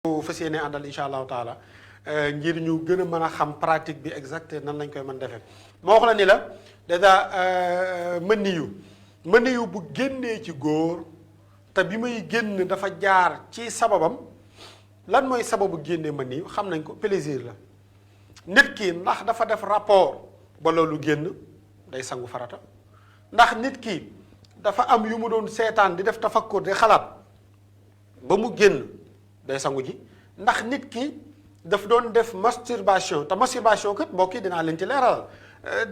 fas yéene àndal incha allahu taala ngir ñu gën a mën a xam pratique bi exact nan lañ koy mën defee moo wax la ni la dèjà mën yu bu génnee ci góor te bi muy génn dafa jaar ci sababam lan mooy sababu génnee mën yu xam nañ ko plaisir la nit ki ndax dafa def rapport ba loolu génn day sangu farata ndax nit ki dafa am yu mu doon seetaan di def tafakkur di xalaat ba mu génn day sangu ji ndax nit ki daf doon def masturbation te masturbation kat mbokk yi dinaa leen ci leeralal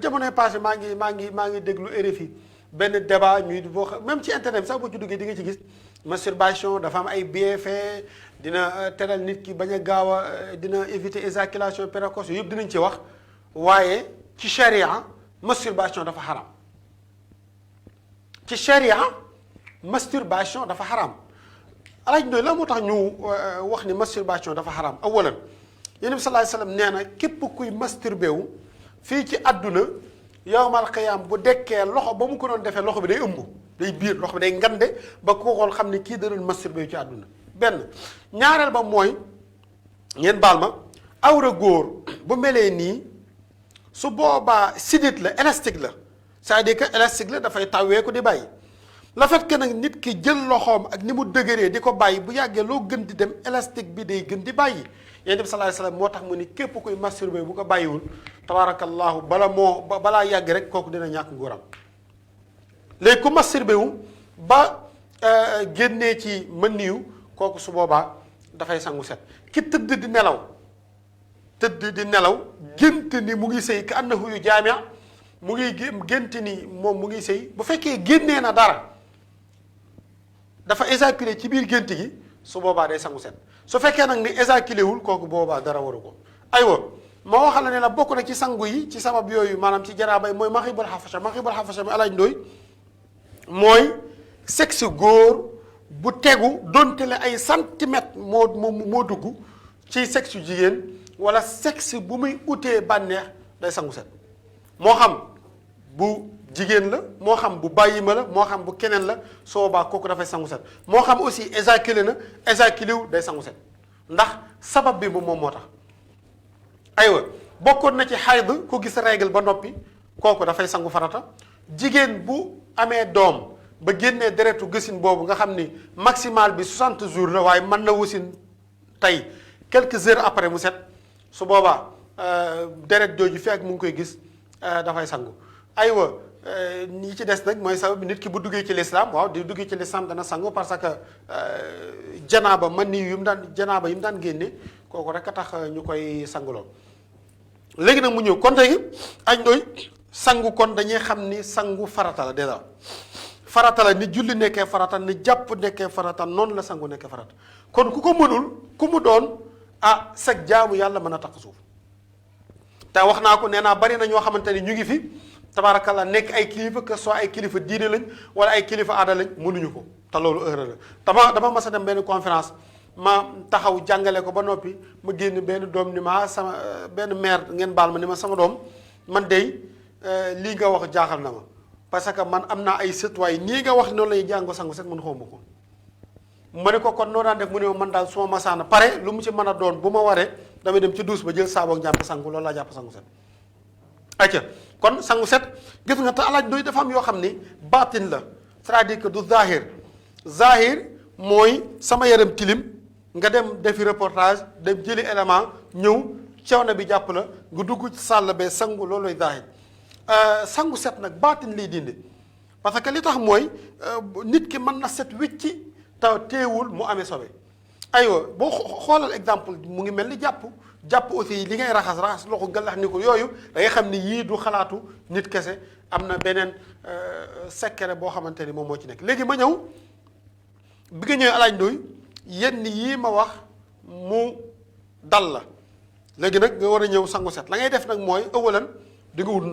jamonoy passé maa ngi déglu RFI benn débat ñuy boo même ci internet bi sax boo ci duggee di nga ci gis masturbation dafa am ay bienfaits dina teral nit ki bañ a gaaw a dina éviter éjaculation précoce yëpp dinañ ci wax waaye ci charia masturbation dafa xaram ci charia masturbation dafa xaram alaaj doy la moo tax ñu wax ni masturbation dafa xaram awalan yonent bi sallallahu alayhi wasallam nee na képp kuy masturbé wu fii ci àdduna yawmal qiyaam bu dekkee loxo ba mu ko doon defee loxo bi day ëmb day biir loxo bi day ngande ba ku xool xam ne kii da doon masturbé wu ci àdduna benn ñaareel ba mooy ngeen baal ma awra góor bu melee nii su boobaa sidit la élastique la c'est-à-dire que élastique la dafay tawee ko di bàyyi le fait que nag nit ki jël loxoom ak ni mu dëgëree di ko bàyyi bu yàggee loo gën di dem élastique bi day gën di bàyyi yonent bi sallallahu alayhi wasallam moo tax mu ni képp kuy masturbé bu ko bàyyiwul tabarakallahu balaa yàgg rek kooku dina ñàkk nguuram léegi ku masturbé wu ba génnee ci mën niyu kooku su boobaa dafay sangu set ki tëdd di nelaw gént ni mu ngi sëy ka annahu yu jaamia mu ngi gént ni moom mu ngi sëy bu fekkee génnee na dara dafa éjaculé ci biir gént gi su boobaa day sangu set su fekkee nag ni éjaculé wul kooku boobaa dara waru ko aywa ma waxal la ne la bokk na ci sangu yi ci sabab yooyu maanaam ci janaaba yi mooy maxibul xafasha mi alaaj ndooy mooy sexe góor bu tegu donte le ay centimètres moo dugg ci sexe jigéen wala sexe bu muy utee bànneex day sangu set moo xam bu jigéen la moo xam bu bàyyi ma la moo xam bu keneen la soobaa kooku dafay sangu set moo xam aussi éjaculé wu day sangu set ndax sabab bi moom moo tax aywa bokkoon na ci xayd ku gis règle ba noppi kooku dafay sangu farata jigéen bu amee doom ba génnee deretu gësin boobu nga xam ni maximal bi 60 jours la waaye mën na wasin tey quelques heures après mu set su boobaa deret jooju fekk mu ngi koy gis dafay sangu aywa ñi ci des nag mooy sabab bi nit ki bu duggee ci lislaam waaw di duggee ci lislaam dana sangu parce que janaaba man nii yu mu daan génne kooku rek a tax ñu koy sanguloo léegi nag mu ñëw kon tey añ doy sangu kon dañuy xam ni sangu farata la déjà farata la ni julli nekkee farata ni jàpp nekkee farata noonu la sangu nekkee farata kon ku ko mënul ku mu doon sag jaamu yàlla mën a takk suuf te wax naa ko nee naa bari na ñoo xamante ni ñu ngi fi tabarakallah nekk ay kilifa que soit ay kilifa diine lañ wala ay kilifa aada lañ mënuñu ko te loolu erreur la dama mas a dem benn conférence ma taxaw jàngale ko ba noppi ma génn benn doom ni ma sama benn maire ngeen baal ma ni ma sama doom man dey lii nga wax jaaxal na ma parce que man am naa ay sët waaye nii nga wax noonu lay jàngo sangu set man xawma ko ma ne ko kon noo daan def mu ne man daal suma masaana pare lu mu ci mën a doon bu ma waree damay dem ci duus ba jël saabu ak njàmpe sangu loolu laa jàpp sangu set acca kon sangu set gis nga te alaaj doy dafa am yoo xam ni baatin la c'est-à-dire que du zahir mooy sama yaram tilim nga dem defi reportage dem jëli élément ñëw coono bi jàpp la nga dugg ci sàll bee sangu loolooy zahir sangu set nag baatin lay dindi parce que li tax mooy nit ki mën na set wicci te teewul mu amee sobe aywa boo xoolal exemple mu ngi mel ni jàpp aussi li ngay raxas loxo galax ni ko yooyu da ngay xam ni yii du xalaatu nit kese am na beneen secret boo xamante ni moom moo ci nekk léegi ma ñëw bi nga ñëwee alaaj ndooy yenn yii ma wax mu dal la léegi nag nga war a ñëw sangu set la ngay def nag mooy ëwalan di nga wut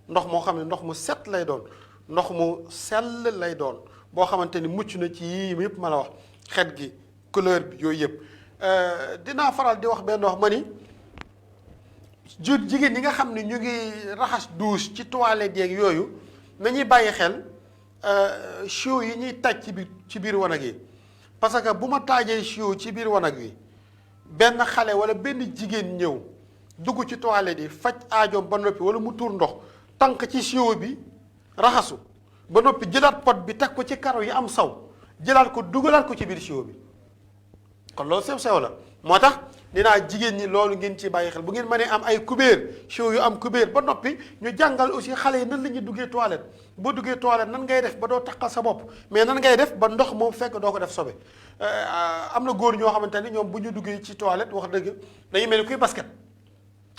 ndox moo xam ne ndox mu set lay doon ndox mu sell lay doon boo xamante ni mucc na ci yii yëpp ma la wax xet gi couleur bi yooyu yëpp dinaa faral di wax benn wax ma ni jigéen ñi nga xam ne ñu ngi raxas douche ci toilette yeeg yooyu nañuy bàyyi xel tuyau yi ñuy taj ci biir wanag yi parce que bu ma taajee tuyau ci biir wanag wi benn xale wala benn jigéen ñëw dugg ci toilette yi faj aajoom ba noppi wala mu tuur ndox tànk ci siwo bi raxasu ba noppi jëlaat pot bi teg ko ci karo yi am saw jëlaat ko dugalaat ko ci biir siwo bi kon loolu sew la moo tax dinaa jigéen ñi loolu ngeen ci bàyyi xel bu ngeen mënee am ay kubéer siwo yu am kubéer ba noppi ñu jàngal aussi xale yi nan la ñuy duggee toilette boo duggee toilette nan ngay def ba doo taqal sa bopp mais nan ngay def ba ndox moom fekk doo ko def sobe am na góor ñoo xamante ni ñoom bu ñu duggee ci toilette wax dëgg dañuy mel ni kuy basket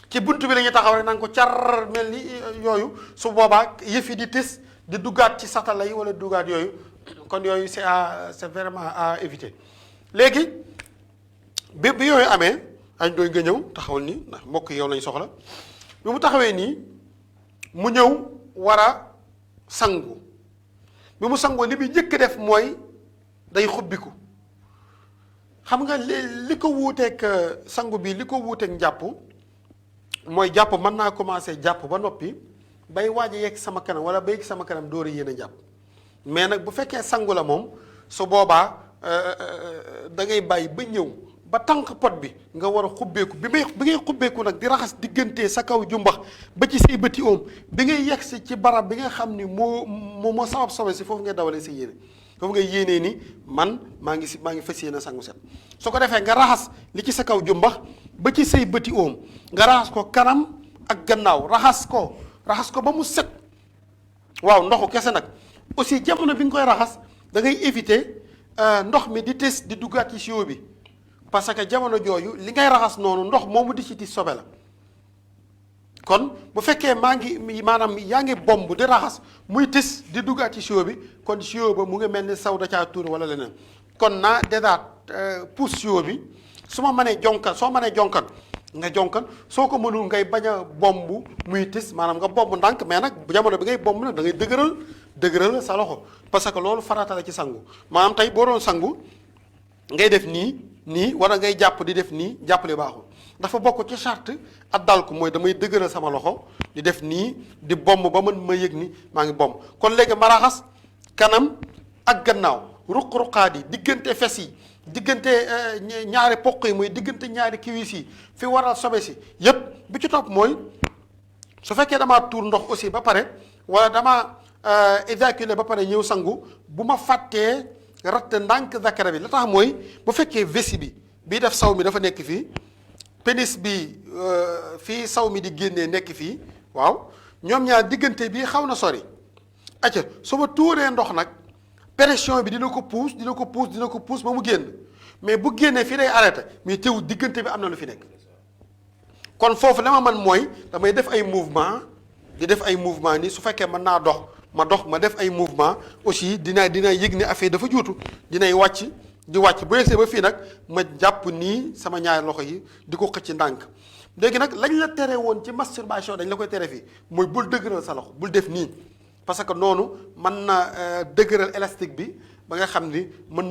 ci buntu bi la ñuy taxaw rek naan ko car mel ni yooyu su boobaa yëf yi di tis di duggaat ci satala yi wala duggaat yooyu kon yooyu c'est vraiment à éviter léegi bi yooyu amee añ doy nga ñëw taxawal nii ndax mbokk yow lañ soxla bi mu taxawee nii mu ñëw war a sangu bi mu sangoo li bi njëkk def mooy day xubbiku xam nga li ko wuuteeg sangu bi li ko wuuteeg njàpp mooy jàpp mën naa commencé jàpp ba noppi bay waaj a yegg sama kanam wala ba yegg sama kanam door a yéen a jàpp mais nag bu fekkee sangu la moom su boobaa da ngay bàyyi ba ñëw ba tànk pot bi nga war a xubbeeku bi ngay xubbeeku nag di raxas diggante sa kaw jumbax ba ci say bëti oom bi ngay yegg si ci barab bi nga xam ni moo sabab sobe si foofu ngay dawalee sa yéene foofu ngay yéenee ni man maa ngi fas yéene sangu set su ko defee nga raxas li ci sa kaw jumbax ba ci say bëti oom nga raxas ko kanam ak gannaaw raxas ko ba mu set waaw ndoxu kese nag aussi jamono bi nga koy raxas da ngay éviter ndox mi di tes di duggaat ci siwo bi parce que jamono jooju li ngay raxas noonu ndox moomu di ci di sobe la kon bu fekkee maanaam yaa ngi bomb di raxas muy tis di duggaat ci siwo bi kon siwo ba mu ngi mel ni saw da caa tuur wala leneen kon naa déjà pousse siwo bi su ma mënee jonkan soo mënee jonkan nga jonkan soo ko mënul ngay bañ a bomb muy tis maanaam nga bomb ndànk mais nag jamono bi ngay bomb nag da ngay dëgëral sa loxo parce que loolu farata la ci sangu maanaam tey boo doon sangu ngay def nii wala ngay jàpp di def nii jàppale baaxul dafa bokk ci charte ak dal ko mooy damay dëgëral sama loxo di def nii di bomb ba mën ma yëg ni maa ngi bomb kon léegi ma raxas kanam ak gannaaw ruq-ruqaat yi diggante fes yi diggante ñaari poq yi mooy diggante ñaari kiwis yi fi waral sobe si yépp bi ci topp mooy su fekkee damaa tuur ndox aussi ba pare wala damaa éjaculer ba pare ñëw sangu bu ma fàttee ratt ndànk zakara bi la tax mooy bu fekkee vessie bi bii def saw mi dafa nekk fii pénis bi fii saw mi di génnee nekk fii waaw ñoom ñaar diggante bi xaw na sori acca su ma tuuree ndox nag pression bi dina ko pousse ba mu génn mais bu génnee fii day arrêté mais teewul diggante bi am na lu fi nekk kon foofu la ma mën mooy damay def ay mouvement di def ay mouvement ni su fekkee mën naa dox ma def ay mouvement aussi dina yëg ne affaire dafa juutu dinay wàcc di wàcc bu yegsee ba fii nag ma jàpp nii sama ñaari loxo yi di ko xëcc ndànk léegi nag lañ la tere woon ci masturbation dañ la koy tere fii mooy bul dëgëral sa loxo bul def nii parce que noonu mën na dëgëral élastique bi ba nga xam ni mën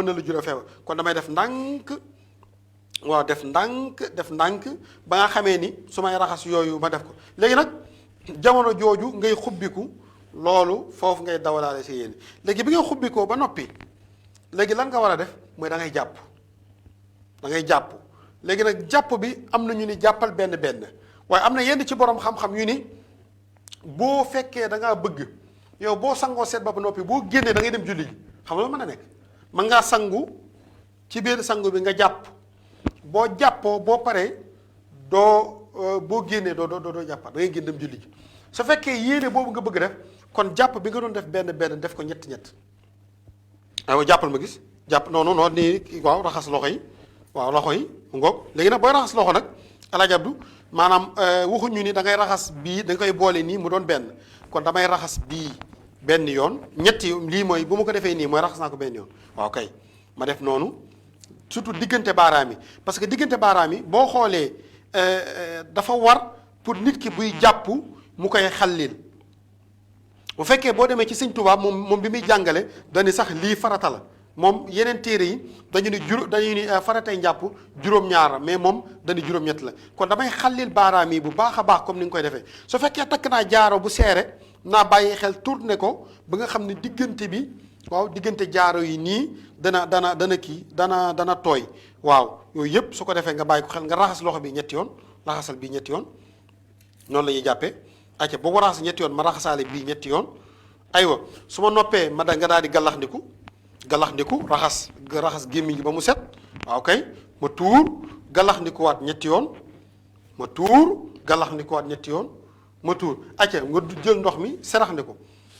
na la jur a feebar kon damay def ndànk waaw def ndànk ba nga xamee ni su may raxas yooyu ma def ko léegi nag jamono jooju ngay xubbiku loolu foofu ngay dawalaale si yéen léegi bi nga xubbikoo ba noppi léegi lan nga war a def mooy da ngay jàpp léegi nag jàpp bi am na ñu ni jàppal benn waaye am na yenn ci borom xam-xam yu ni boo fekkee da ngaa bëgg yow boo sangoo seet ba noppi boo génnee da ngay dem julli ji xam nga mën a nekk mën ngaa sangu ci biir sangu bi nga jàpp boo jàppoo boo paree boo génnee doo jàppaat da ngay génn dem julli ji su fekkee yéene boobu nga bëgg def kon jàpp bi nga doon def benn def ko ñett aywa jàppal ma gis jàpp non nii waaw raxas loxo yi waaw loxo yi mu ngoog léegi nag booy raxas loxo nag Alaaji Abdu maanaam waxuñu ni da ngay raxas bii da nga koy boole nii mu doon benn kon damay raxas bii benn yoon ñetti lii mooy bu ma ko defee nii mooy raxas naa ko benn yoon waaw kay ma def noonu surtout diggante baaraam yi parce que diggante baaraam yi boo xoolee dafa war pour nit ki buy jàpp mu koy xallil bu fekkee boo demee ci Sëñ Tuubaa moom bi muy jàngale dañu sax lii farata la moom yeneen téere yi dañu ni faratay njàpp juróom-ñaar mais moom dañu juróom-ñett la kon damay xallil baaraam yi bu baax a baax comme ni nga koy defee su fekkee takk naa jaaro bu seere naa bàyyi xel tourné ko ba nga xam ne diggante bi waaw diggante jaaro yi nii dana kii dana tooy waaw yooyu yëpp su ko defee nga bàyyi ko xel nga raxas loxo bi ñetti yoon raxasal bii ñetti yoon noonu la ñuy jàppee acca boo ko raxas ñetti yoon ma raxasaale bii ñetti yoon aywa su ma noppee ma nga daal di gallaxndiku raxas gémmiñ gi ba mu set waaw kay ma tuur gallaxndikuwaat ñetti yoon ma tuur gallaxndikuwaat ñetti yoon ma tuur acca nga jël ndox mi seraxndiku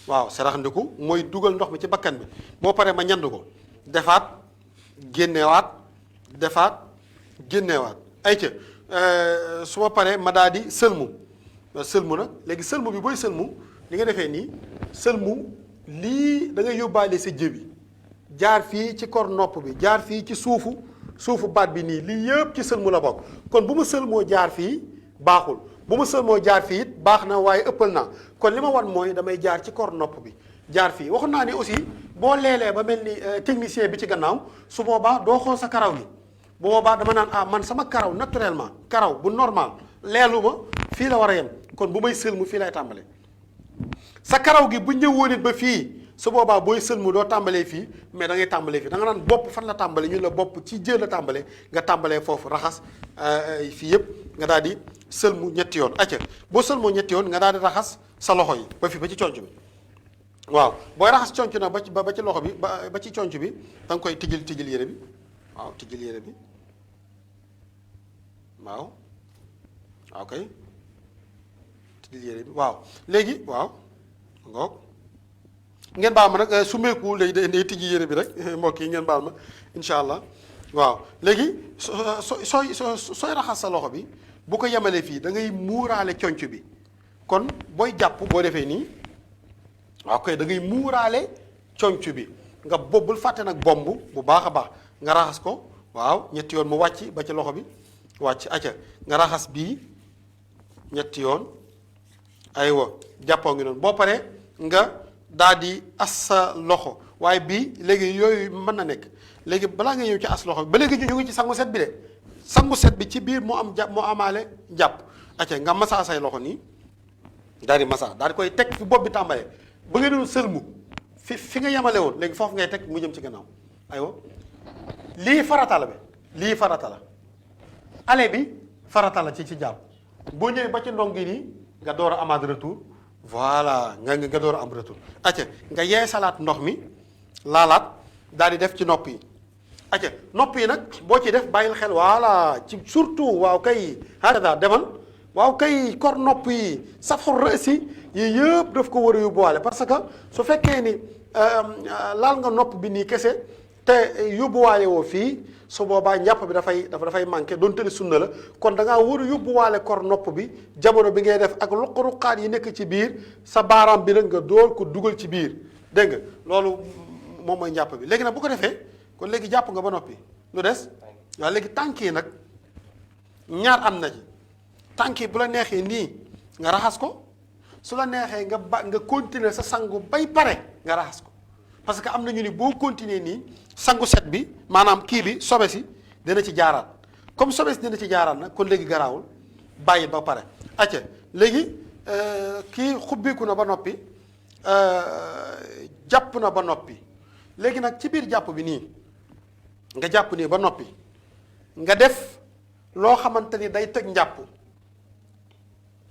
waaw seraxndiku mooy dugal ndox mi ci bakkan bi boo paree ma ñand ko defaat génnewaat ayca su ma paree ma daal di sëlmu nag léegi sëlmu bi booy sëlmu li nga defee nii sëlmu lii da ngay yóbbaale sa jëbi jaar fii ci kor nopp bi jaar fii ci suufu baat bi nii lii yëpp ci sëlmu la bokk kon bu ma sëlmoo jaar fii baaxul bu ma sëlmoo jaar fii it baax na waaye ëppal naa kon li ma wan mooy damay jaar ci kor nopp bi jaar fii waxoon naa ni aussi boo leelee ba mel ni technicien bi ci gannaaw su boobaa doo xool sa karaw gi bu boobaa dama naan man sama karaw naturellement karaw bu normal leelu ma fii la war a yem kon bu may sëlmu fii lay tàmbale sa karaw gi bu ñëwoon it ba fii su boobaa booy sëlmu doo tàmbalee fii mais da ngay tàmbalee fii da nga naan bopp fan la tàmbale ñu la bopp ci jë la tàmbale nga tàmbalee foofu raxas fii yëpp nga daal di sëlmu ñetti yoon acca boo sëlmoo ñetti yoon nga daal di raxas sa loxo yi ba fii ba ci conc bi waaw booy raxas conc na ba ci loxo bi ba ci conc bi da nga koy tijjil yére bi waaw tijjil yére bi waaw kay tijjil yére bi waaw léegi waaw ngoog ngeen baal ma nag sumeeku day tijji yére bi rek mbokk yi ngeen baal ma incha allah waaw léegi sooy raxas sa loxo bi bu ko yemalee fii da ngay muuraale conc bi kon booy jàpp boo defee nii waaw kay da ngay muuraale conc bi nga bobbul fàtte nag bomb bu baax a baax nga raxas ko waaw ñetti yoon mu wàcc ba ci loxo bi wàcc acca nga raxas bii ñetti yoon aywa jàppoo ngi noonu boo paree nga daal di as sa loxo waaye bii léegi yooyu mën na nekk léegi balaa nga ñëw ci as loxo bi ba léegi ñu ngi ci sangu set bi de sangu set bi ci biir moo am jàpp moo amaale jàpp acca nga masaa say loxo nii daal di masaa daal di koy teg fi bopp bi tàmbalee ba nga doon sëlmu fi nga yemale woon léegi foofu ngay teg mu jëm ci gannaaw aywa lii farata la bi lii farata la ale bi farata la ci jàpp boo ñëwee ba ci ndong gi nii nga door a amaat retour voilà nga door a am retour acca nga yee salaat ndox mi laalaat daal di def ci nopp yi acca nopp yi nag boo ci def bàyyil xel voilà ci surtout waaw kay hada demal waaw kay kor nopp yi safxu rësi yi yëpp daf ko war a yóbbuwaale parce que su fekkee ni laal nga nopp bi nii kese te yóbbuwaale woo fii su boobaa njàpp bi dafay manqué donte ne sunna la kon da ngaa war a yóbbuwaale kor nopp bi jamono bi ngay def ak ruq-ruqaat yi nekk ci biir sa baaraam bi nag nga dool ko dugal ci biir dégg nga loolu moom mooy njàpp bi léegi nag bu ko defee kon léegi jàpp nga ba noppi lu des waaw léegi tànk yi nag ñaar am na ci tànk yi bu la neexee nii nga raxas ko su la neexee nga continuer sa sangu bay pare nga raxas ko parce que am na ñu ni boo continuer nii sangu set bi maanaam kii bi sobe si dina ci jaaraat comme sobe si dina ci jaaraat nag kon léegi garaawul bàyyi ba pare acca léegi kii xubbiku na ba noppi jàpp na ba noppi léegi nag ci biir jàpp bi nii nga jàpp nii ba noppi nga def loo xamante ni day tëj njàpp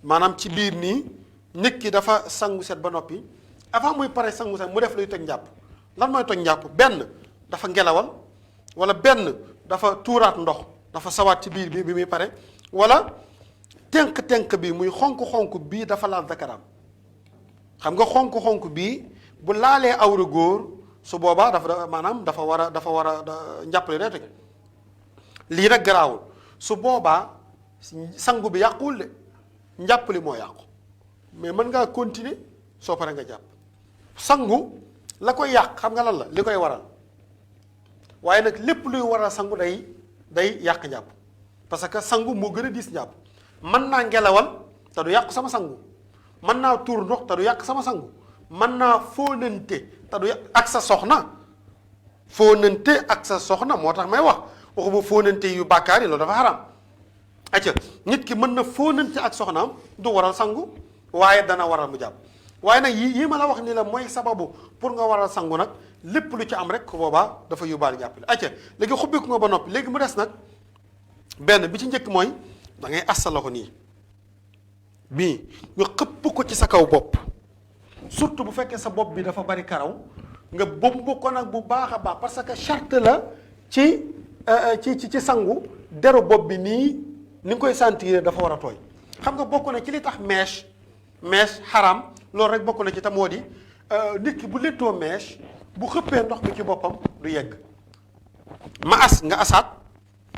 maanaam ci biir nii nit ki dafa sangu set ba noppi avant muy pare sangu set mu def luy toj njàpp lan mooy toj njàpp benn dafa ngelawal wala benn dafa tuuraat ndox dafa sawaat ci biir bi muy pare wala tënk-tënk bi muy xonk-xonk bii dafa laal zakaraam xam nga xonk-xonk bii bu laalee awra góor su boobaa dafa war a njàppale day toj lii nag garaawul su boobaa sangu bi yàquwul de njàppali moo yàqu mais mën ngaa continuer soo paree nga jàpp sangu la koy yàq xam nga lan la li koy waral waaye nag lépp luy waral sangu day yàq njàpp parce que sangu moo gën a diis njàpp mën naa ngelawal te du yàq sama sangu mën naa tuur ndox te du yàq sama sangu mën naa fóonante te du yàq ak sa soxna fóonante ak sa soxna moo tax may wax waxuma fóonante yu bàkkaar yi loolu dafa xaram acca nit ki mën na fóonante ak soxnaam du waral sangu waaye dana waral mu jàpp waaye nag yii ma la wax ni la mooy sababu pour nga war a sangu nag lépp lu ci am rek ko boobaa dafa yóbbaale njàpp li acca léegi xubbiku nga ba noppi léegi mu des nag benn bi ci njëkk mooy da ngay as sa loxo nii bii nga xëpp ko ci sa kaw bopp surtout bu fekkee sa bopp bi dafa bari karaw nga bomb ko nag bu baax a baax parce que charte la ci sangu deru bopp bi nii ni nga koy sentir dafa war a tooy xam nga bokk na ci li tax mèche xaram loolu rek bokk na ci tam moo di nit ki bu léttoo mèche bu xëppee ndox mi ci boppam du yegg nga asaat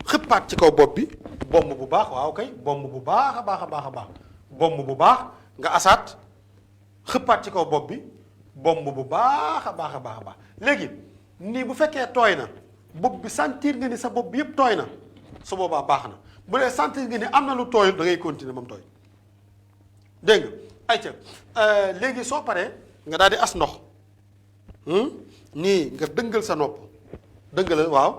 xëppaat ci kaw bopp bi bomb bu baax waaw kay bomb bu baax a baax a baax a baax bomb bu baax nga asaat xëppaat ci kaw bopp bi bomb bu baax a baax a baax a baax léegi nii bu fekkee tooy na bopp bi sentir nga ni sa bopp bi yëpp tooy na su boobaa baax na bu dee sentir nga ni am na lu tooyul da ngay continuer moom tooy dégg nga ayca léegi soo paree nga daal di as ndox nii nga dëngal sa nopp dëngalal waaw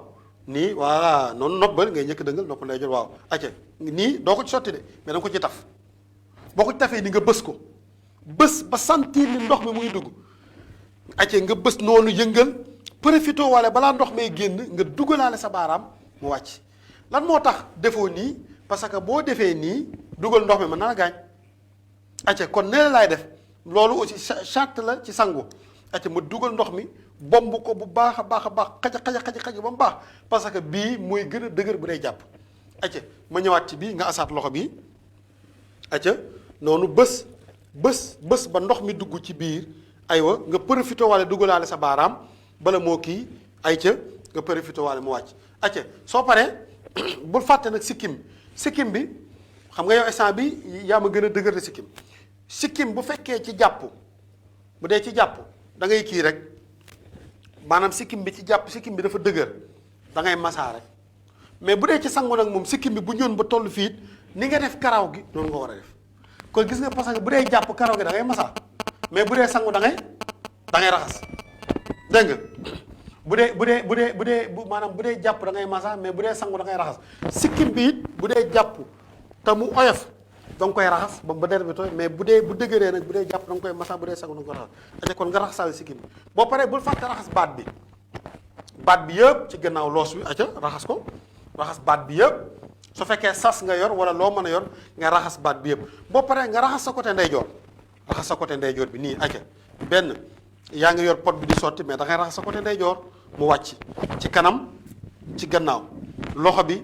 nii voilà noonu nopp ba ngay njëkk dëngal nopp lay jot waaw ayca nii doo ko ci sotti de mais da nga ko ci taf boo ko ci tafee ni nga bës ko bës ba sentir ni ndox mi muy dugg ayca nga bës noonu yëngal profité wala balaa ndox may génn nga dugalaale sa baaraam mu wàcc lan moo tax defoo nii parce que boo defee nii dugal ndox mi mën na la gaañ acca kon nee laay def loolu aussi charte la ci sangu acca ma dugal ndox mi bomb ko bu baax a baax a baax xaja ba mu baax parce que bii mooy gën a dëgër bu dee jàpp acca ma ñëwaat ci bii nga asaat loxo bi acca noonu bës ba ndox mi dugg ci biir aywa nga profité wala dugalaale sa baaraam bala moo kii ay ca nga profité wala mu wàcc acca soo paree bul fàtte nag sikkim bi xam nga yow instant bi yaa ma gën a dëgër de sikkim bu fekkee ci jàpp bu dee ci jàpp da ngay kii rek maanaam sikkim bi ci jàpp sikkim bi dafa dëgër da ngay masaa rek mais bu dee ci sangu nag moom sikkim bi bu ñëwoon ba toll fii ni nga def karaw gi noonu nga war a def kon gis nga parce que bu dee jàpp karaw gi da ngay masaa mais bu dee sangu da ngay raxas dégg nga maanaam bu dee jàpp da ngay masaa mais bu dee sangu da ngay raxas sikkim bi it bu dee jàpp te mu oyof da nga koy raxas ba der bi tooy mais bu dëgëree nag bu dee jàpp da nga koy masa bu dee sangu da nga koy raxas aca kon nga raxasal sikkim bi boo paree bul fàtte raxas baat bi yëpp ci gannaaw loos bi aca raxas ko raxas baat bi yëpp su fekkee sas nga yor wala loo mën a yor nga raxas baat bi yëpp boo paree nga raxas sa côté ndeyjoor bi nii aca benn yaa ngi yor pot bi di sotti mais da ngay raxas sa côté ndeyjoor mu wàcc ci kanam ci gannaaw loxo bi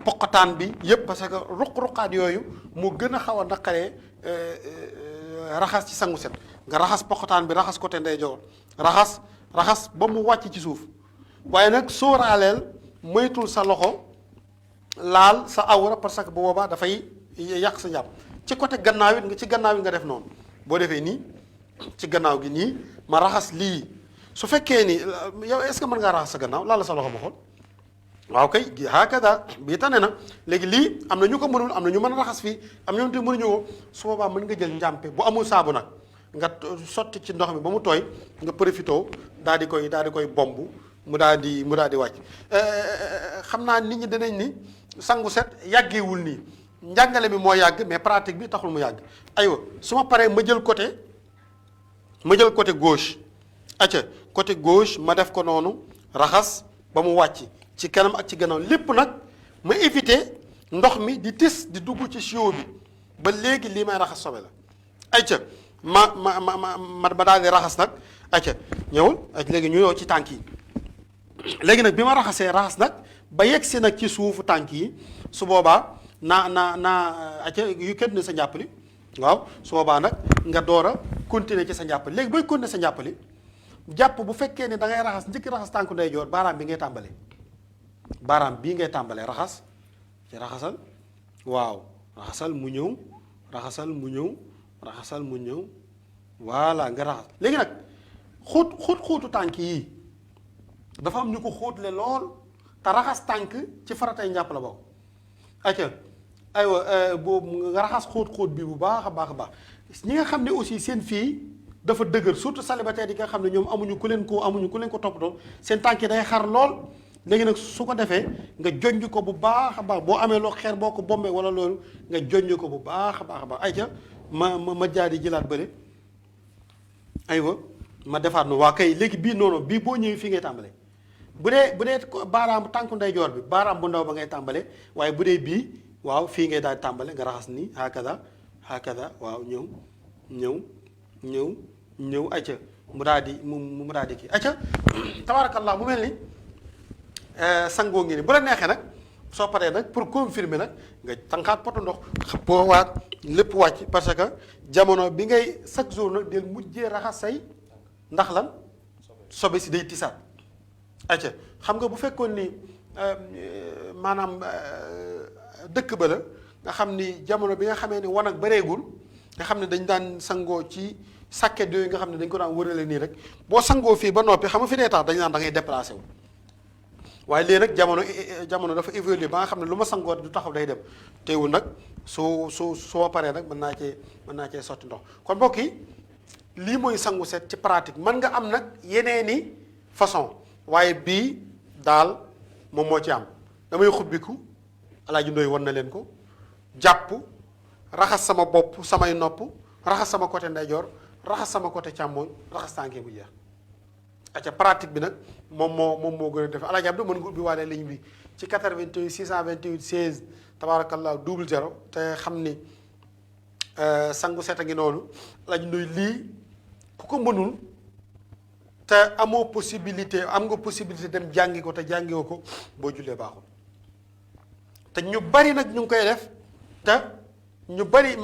poqataan bi yëpp parce que ruq-ruqaat yooyu mu gën a xaw a naqaree raxas ci sangu set nga raxas poqataan bi raxas côté ndeyjoor raxas ba mu wàcc ci suuf waaye nag sóoraaleel moytul sa loxo laal sa awra parce que bu boobaa dafay yàq sa njàpp ci côté gannaaw it ci gannaaw yi nga def noonu boo defee nii ci gannaaw gi nii ma raxas lii su fekkee ni yow est-ce que mën ngaa raxas sa gannaaw laal sa loxo ma xool waaw kay hakada bii tane na léegi lii am na ñu ko mënul am na ñu mën a raxas fii am na ñoom te mënuñu ko su boobaa mën nga jël njàmpe bu amul saabu nag nga sotti ci ndox mi ba mu tooy nga profité daal di koy bomb mu daal di wàcc xam naa nit ñi dinañ ni sangu set yàggeewul nii njàngale mi moo yàgg mais pratique bi taxul mu yàgg aywa su ma paree ma jël côté gauche acca côté gauche ma def ko noonu raxas ba mu wàcc ci kanam ak ci gannaaw lépp nag ma éviter ndox mi di tis di dugg ci sio bi ba léegi lii may raxas sobe la ayca ma daal di raxas nag ayca ñëwul ak léegi ñu yow ci tànk yi léegi nag bi ma raxas nag ba yegg si nag ci suufu tànk yi su boobaa naa ayca yu kenn sa njàppali waaw su boobaa nag nga door a continuer ci sa njàppali léegi booy continuer sa njàppali jàpp bu fekkee ne da ngay raxas njëkk raxas tànku ndeyjoor baaraam bi ngay tàmbalee baaraam bii ngay tàmbalee raxas ci raxasal waaw raxasal mu ñëw voilà nga raxas léegi nag xóotu tànk yi dafa am ñu ko xóotle lool te raxas tànk ci faratay njàpp la bokk acca aywa boobu nga raxas xóot bi bu baax a baax ñi nga xam ne aussi seen fii dafa dëgër surtout célibataire yi nga xam ne ñoom amuñu ku leen ko toppatoo seen tànk yi day xar lool léegi nag su ko defee nga jonj ko bu baax a baax boo amee loo xeer boo ko bombee wala loolu nga jonj ko bu baax a baax ayca ma jaadi jëlaat bële aywa ma defaat nu waa kay léegi bii noonu bii boo ñëwee fii ngay tàmbale bu dee baaraam tànku ndeyjoor bi baaraam bu ndaw ba ngay tàmbale waaye bu dee bii waaw fii ngay daal tàmbale nga raxas nii hakada waaw ñëw acca mu daal di mu daal di kii acca tabarakallah mu mel ni sangoo ngi ni bu la neexee nag soo paree nag pour confirmer nag nga tànqaat poto ndox xëppoo waat lépp wàcc parce que jamono bi ngay chaque jour nag del mujjee raxas say ndax lan sobe si day tisaat acca xam nga bu fekkoon ni maanaam dëkk ba la nga xam ni jamono bi nga xamee ni wanag bareegul nga xam ne dañ daan sangoo ci sàkket yooyu nga xam ne dañ ko daan wërale nii rek boo sangoo fii ba noppi xam nga fi dee tax dañ naan da ngay déplacé wu waaye léegi nag jamono dafa évolué ba nga xam ne lu ma sangoo du taxaw day dem teewul nag soo paree nag mën naa cee sotti ndox kon mbokk yi lii mooy sangu set ci pratique mën nga am nag yeneeni façon waaye bii daal moom moo ci am damay xubbiku Alaaji Ndoy won na leen ko jàpp raxas sama bopp samay nopp raxas sama côté ndeyjoor raxas sama côté càmmooñ raxas tànkee bu jeex acca pratique bi nag moom moo gën a def Alaaji Abdou mën nga ubbi waale ligne bi ci 88 628 16 tabarakallah 00 te xam ni sangu set a ngi noonu Alaaji Ndoy lii ku ko mënul te amoo possibilité am nga possibilité dem jàngi ko te jàngiwoo ko boo jullee baaxul te ñu bari nag ñu ngi koy def te ñu bari